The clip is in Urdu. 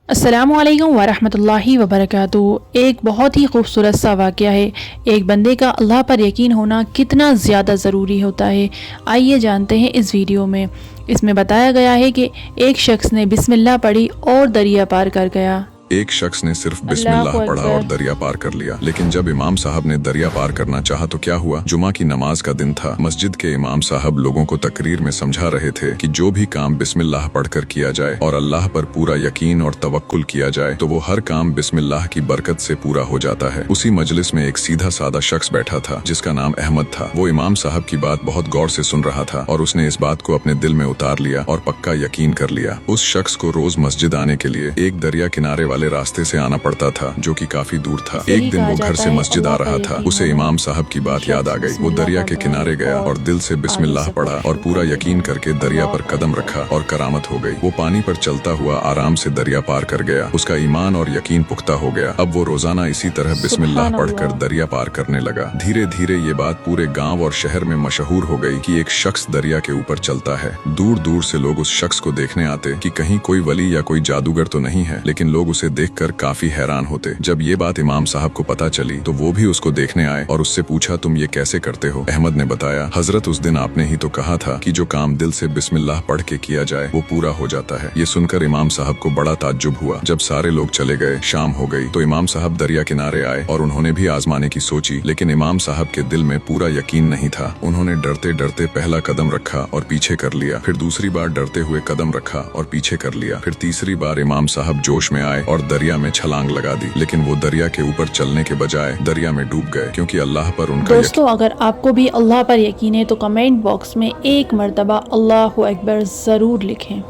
السلام علیکم ورحمۃ اللہ وبرکاتہ۔ ایک بہت ہی خوبصورت سا واقعہ ہے۔ ایک بندے کا اللہ پر یقین ہونا کتنا زیادہ ضروری ہوتا ہے، آئیے جانتے ہیں اس ویڈیو میں۔ اس میں بتایا گیا ہے کہ ایک شخص نے بسم اللہ پڑھی اور دریا پار کر گیا۔ ایک شخص نے صرف بسم اللہ پڑھا اور دریا پار کر لیا، لیکن جب امام صاحب نے دریا پار کرنا چاہا تو کیا ہوا؟ جمعہ کی نماز کا دن تھا۔ مسجد کے امام صاحب لوگوں کو تقریر میں سمجھا رہے تھے کہ جو بھی کام بسم اللہ پڑھ کر کیا جائے اور اللہ پر پورا یقین اور توکل کیا جائے تو وہ ہر کام بسم اللہ کی برکت سے پورا ہو جاتا ہے۔ اسی مجلس میں ایک سیدھا سادہ شخص بیٹھا تھا جس کا نام احمد تھا۔ وہ امام صاحب کی بات بہت غور سے سن رہا تھا اور اس نے اس بات کو اپنے دل میں اتار لیا اور پکا یقین کر لیا۔ اس شخص کو روز مسجد آنے کے لیے ایک دریا کنارے والے راستے سے آنا پڑتا تھا جو کہ کافی دور تھا۔ ایک دن وہ گھر سے مسجد آ رہا تھا، اسے امام صاحب کی بات یاد آ گئی۔ وہ دریا کے کنارے گیا اور دل سے بسم اللہ پڑھا اور پورا یقین کر کے دریا پر قدم رکھا اور کرامت ہو گئی۔ وہ پانی پر چلتا ہوا آرام سے دریا پار کر گیا۔ اس کا ایمان اور یقین پختہ ہو گیا۔ اب وہ روزانہ اسی طرح بسم اللہ پڑھ کر دریا پار کرنے لگا۔ دھیرے دھیرے یہ بات پورے گاؤں اور شہر میں مشہور ہو گئی کہ ایک شخص دریا کے اوپر چلتا ہے۔ دور دور سے لوگ اس شخص کو دیکھنے آتے کہ کہیں کوئی ولی یا کوئی جادوگر تو نہیں ہے، لیکن لوگ اسے دیکھ کر کافی حیران ہوتے۔ جب یہ بات امام صاحب کو پتا چلی تو وہ بھی اس کو دیکھنے آئے اور اس سے پوچھا، تم یہ کیسے کرتے ہو؟ احمد نے بتایا، حضرت اس دن آپ نے ہی تو کہا تھا کہ جو کام دل سے بسم اللہ پڑھ کے کیا جائے وہ پورا ہو جاتا ہے۔ یہ سن کر امام صاحب کو بڑا تعجب ہوا۔ جب سارے لوگ چلے گئے، شام ہو گئی تو امام صاحب دریا کنارے آئے اور انہوں نے بھی آزمانے کی سوچی، لیکن امام صاحب کے دل میں پورا یقین نہیں تھا۔ انہوں نے ڈرتے ڈرتے پہلا قدم رکھا اور پیچھے کر لیا، پھر دوسری بار ڈرتے ہوئے قدم رکھا اور پیچھے کر لیا، پھر تیسری بار امام صاحب جوش میں آئے اور دریا میں چھلانگ لگا دی، لیکن وہ دریا کے اوپر چلنے کے بجائے دریا میں ڈوب گئے، کیونکہ اللہ پر ان کا دوستو اگر آپ کو بھی اللہ پر یقین ہے تو کمنٹ باکس میں ایک مرتبہ اللہ اکبر ضرور لکھیں۔